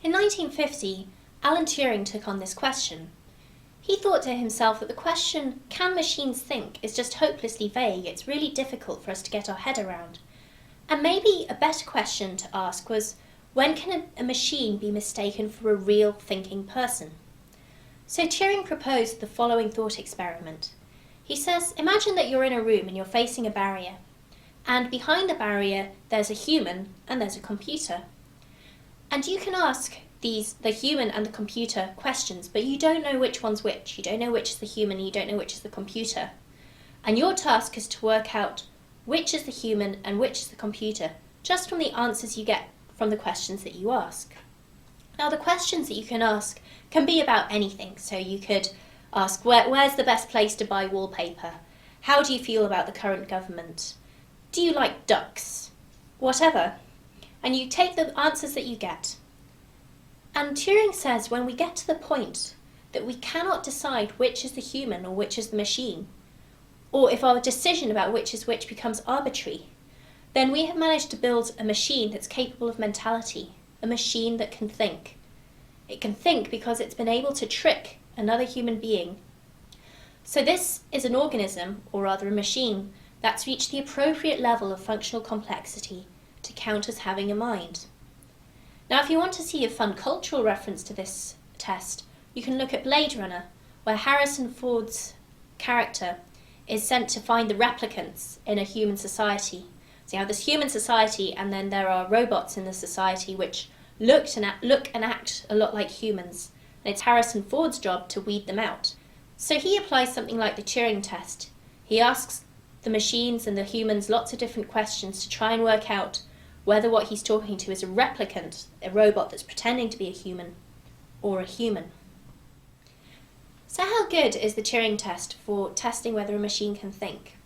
In 1950, Alan Turing took on this question. He thought to himself that the question, can machines think, is just hopelessly vague. It's really difficult for us to get our head around. And maybe a better question to ask was, when can a machine be mistaken for a real thinking person? So Turing proposed the following thought experiment. He says, imagine that you're in a room and you're facing a barrier. And behind the barrier, there's a human and there's a computer. And you can ask the human and the computer questions, but you don't know which one's which. You don't know which is the human and you don't know which is the computer. And your task is to work out which is the human and which is the computer, just from the answers you get from the questions that you ask. Now, the questions that you can ask can be about anything. So you could ask, where's the best place to buy wallpaper? How do you feel about the current government? Do you like ducks? Whatever. And you take the answers that you get. And Turing says when we get to the point that we cannot decide which is the human or which is the machine, or if our decision about which is which becomes arbitrary, then we have managed to build a machine that's capable of mentality, a machine that can think. It can think because it's been able to trick another human being. So this is an organism, or rather a machine, that's reached the appropriate level of functional complexity to count as having a mind. Now, if you want to see a fun cultural reference to this test, you can look at Blade Runner, where Harrison Ford's character is sent to find the replicants in a human society. So you have this human society, and then there are robots in the society which look and act a lot like humans. And it's Harrison Ford's job to weed them out. So he applies something like the Turing test. He asks the machines and the humans lots of different questions to try and work out whether what he's talking to is a replicant, a robot that's pretending to be a human, or a human. So how good is the Turing test for testing whether a machine can think?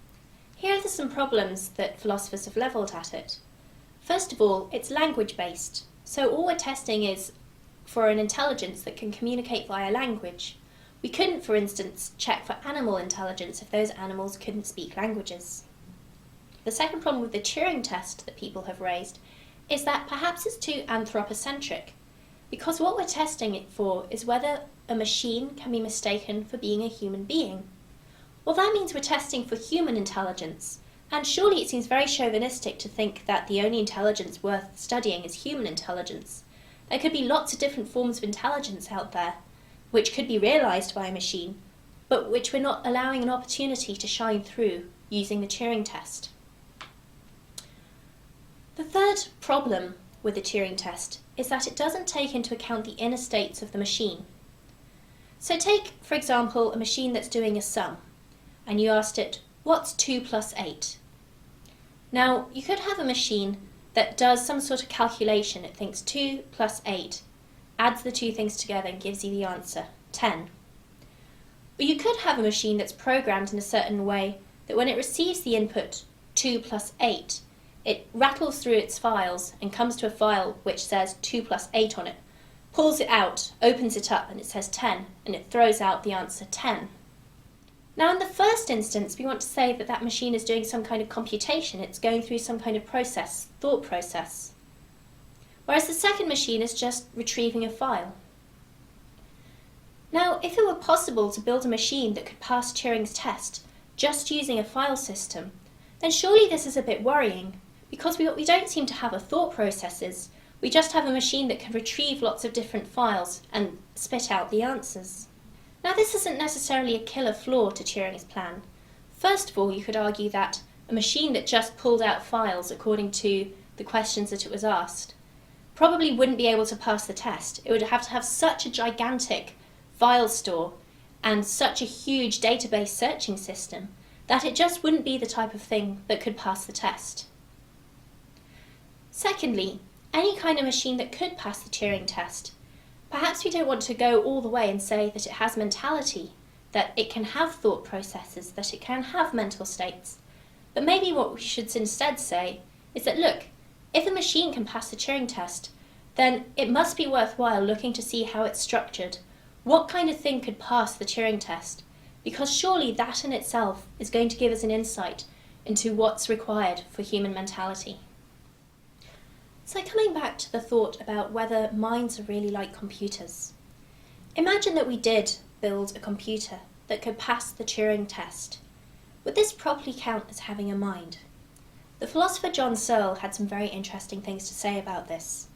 Here are some problems that philosophers have levelled at it. First of all, it's language-based, so all we're testing is for an intelligence that can communicate via language. We couldn't, for instance, check for animal intelligence if those animals couldn't speak languages. The second problem with the Turing test that people have raised is that perhaps it's too anthropocentric, because what we're testing it for is whether a machine can be mistaken for being a human being. Well, that means we're testing for human intelligence, and surely it seems very chauvinistic to think that the only intelligence worth studying is human intelligence. There could be lots of different forms of intelligence out there, which could be realised by a machine, but which we're not allowing an opportunity to shine through using the Turing test. The third problem with the Turing test is that it doesn't take into account the inner states of the machine. So take, for example, a machine that's doing a sum, and you asked it, what's 2 plus 8? Now, you could have a machine that does some sort of calculation. It thinks 2 plus 8, adds the two things together and gives you the answer, 10. But you could have a machine that's programmed in a certain way that when it receives the input 2 plus 8, it rattles through its files and comes to a file which says 2 plus 8 on it, pulls it out, opens it up, and it says 10, and it throws out the answer 10. Now, in the first instance, we want to say that that machine is doing some kind of computation. It's going through some kind of process, thought process. Whereas the second machine is just retrieving a file. Now, if it were possible to build a machine that could pass Turing's test just using a file system, then surely this is a bit worrying, because we don't seem to have a thought processes. We just have a machine that can retrieve lots of different files and spit out the answers. Now, this isn't necessarily a killer flaw to Turing's plan. First of all, you could argue that a machine that just pulled out files according to the questions that it was asked probably wouldn't be able to pass the test. It would have to have such a gigantic file store and such a huge database searching system that it just wouldn't be the type of thing that could pass the test. Secondly, any kind of machine that could pass the Turing test, perhaps we don't want to go all the way and say that it has mentality, that it can have thought processes, that it can have mental states. But maybe what we should instead say is that, look, if a machine can pass the Turing test, then it must be worthwhile looking to see how it's structured. What kind of thing could pass the Turing test? Because surely that in itself is going to give us an insight into what's required for human mentality. So coming back to the thought about whether minds are really like computers. Imagine that we did build a computer that could pass the Turing test. Would this properly count as having a mind? The philosopher John Searle had some very interesting things to say about this.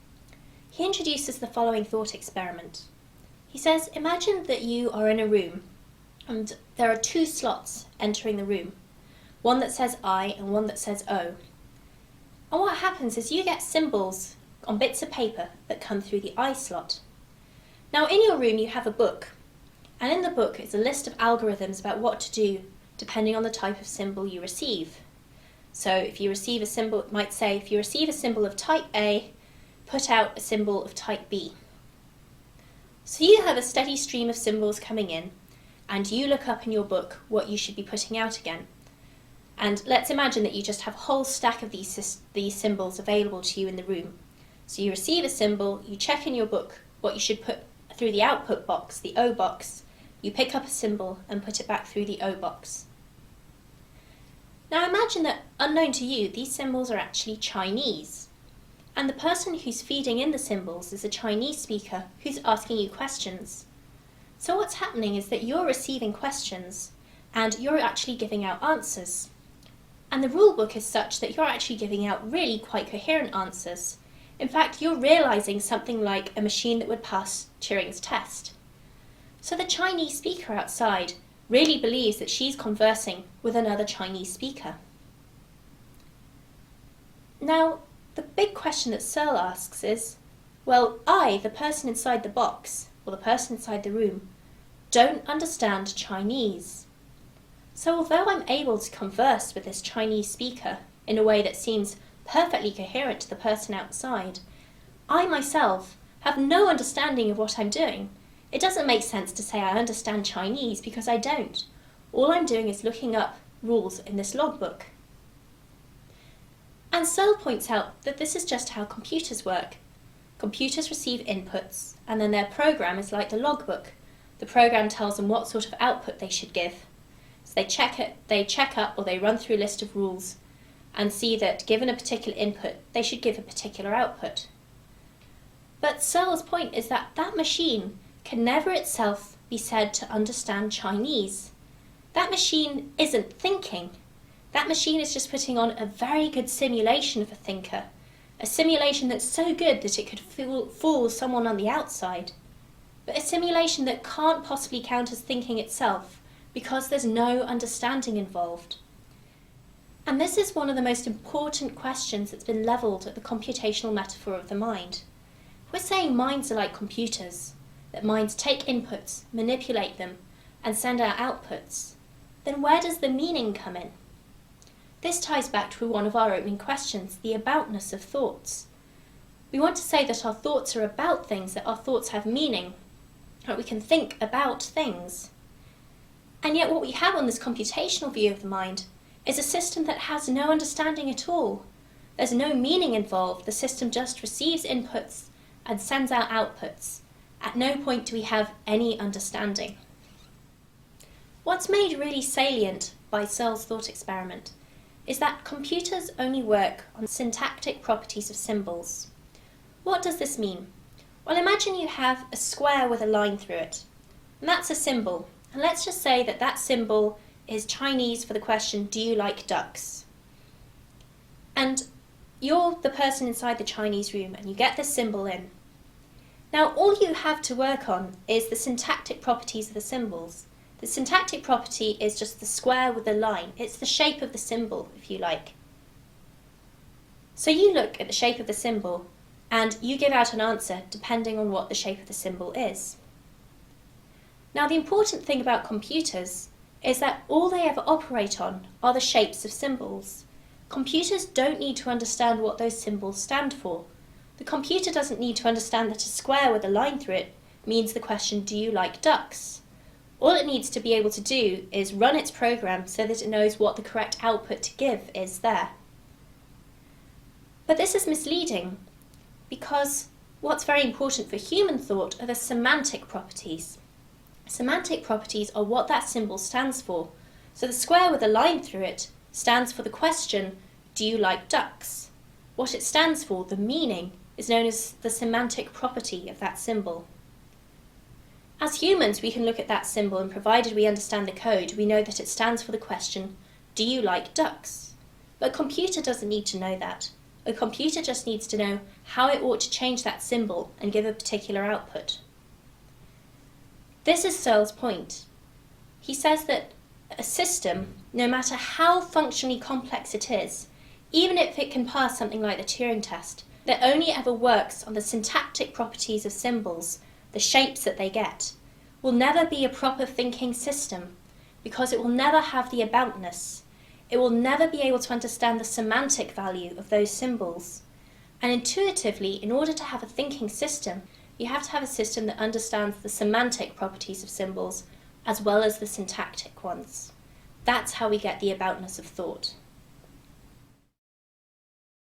He introduces the following thought experiment. He says, imagine that you are in a room and there are two slots entering the room, one that says I and one that says O. And what happens is you get symbols on bits of paper that come through the I slot. Now in your room you have a book, and in the book is a list of algorithms about what to do depending on the type of symbol you receive. So if you receive a symbol, it might say, if you receive a symbol of type A, put out a symbol of type B. So you have a steady stream of symbols coming in, and you look up in your book what you should be putting out again. And let's imagine that you just have a whole stack of these symbols available to you in the room. So you receive a symbol, you check in your book what you should put through the output box, the O box, you pick up a symbol and put it back through the O box. Now imagine that, unknown to you, these symbols are actually Chinese. And the person who's feeding in the symbols is a Chinese speaker who's asking you questions. So what's happening is that you're receiving questions and you're actually giving out answers. And the rule book is such that you're actually giving out really quite coherent answers. In fact, you're realizing something like a machine that would pass Turing's test. So the Chinese speaker outside really believes that she's conversing with another Chinese speaker. Now, the big question that Searle asks is, well, I, the person inside the box, or the person inside the room, don't understand Chinese. So although I'm able to converse with this Chinese speaker in a way that seems perfectly coherent to the person outside, I myself have no understanding of what I'm doing. It doesn't make sense to say I understand Chinese because I don't. All I'm doing is looking up rules in this logbook. And Searle points out that this is just how computers work. Computers receive inputs, and then their program is like the logbook. The program tells them what sort of output they should give. So they check up or they run through a list of rules and see that given a particular input, they should give a particular output. But Searle's point is that that machine can never itself be said to understand Chinese. That machine isn't thinking. That machine is just putting on a very good simulation of a thinker, a simulation that's so good that it could fool someone on the outside, but a simulation that can't possibly count as thinking itself because there's no understanding involved. And this is one of the most important questions that's been levelled at the computational metaphor of the mind. We're saying minds are like computers, that minds take inputs, manipulate them, and send out outputs. Then where does the meaning come in? This ties back to one of our opening questions, the aboutness of thoughts. We want to say that our thoughts are about things, that our thoughts have meaning, that we can think about things. And yet what we have on this computational view of the mind is a system that has no understanding at all. There's no meaning involved. The system just receives inputs and sends out outputs. At no point do we have any understanding. What's made really salient by Searle's thought experiment is that computers only work on syntactic properties of symbols. What does this mean? Well, imagine you have a square with a line through it, and that's a symbol. And let's just say that that symbol is Chinese for the question, do you like ducks? And you're the person inside the Chinese room and you get this symbol in. Now all you have to work on is the syntactic properties of the symbols. The syntactic property is just the square with the line. It's the shape of the symbol, if you like. So you look at the shape of the symbol and you give out an answer depending on what the shape of the symbol is. Now the important thing about computers is that all they ever operate on are the shapes of symbols. Computers don't need to understand what those symbols stand for. The computer doesn't need to understand that a square with a line through it means the question, do you like ducks? All it needs to be able to do is run its program so that it knows what the correct output to give is there. But this is misleading because what's very important for human thought are the semantic properties. Semantic properties are what that symbol stands for. So the square with a line through it stands for the question, do you like ducks? What it stands for, the meaning, is known as the semantic property of that symbol. As humans, we can look at that symbol, and provided we understand the code, we know that it stands for the question, do you like ducks? But a computer doesn't need to know that. A computer just needs to know how it ought to change that symbol and give a particular output. This is Searle's point. He says that a system, no matter how functionally complex it is, even if it can pass something like the Turing test, that only ever works on the syntactic properties of symbols, the shapes that they get, will never be a proper thinking system, because it will never have the aboutness. It will never be able to understand the semantic value of those symbols. And intuitively, in order to have a thinking system, you have to have a system that understands the semantic properties of symbols as well as the syntactic ones. That's how we get the aboutness of thought.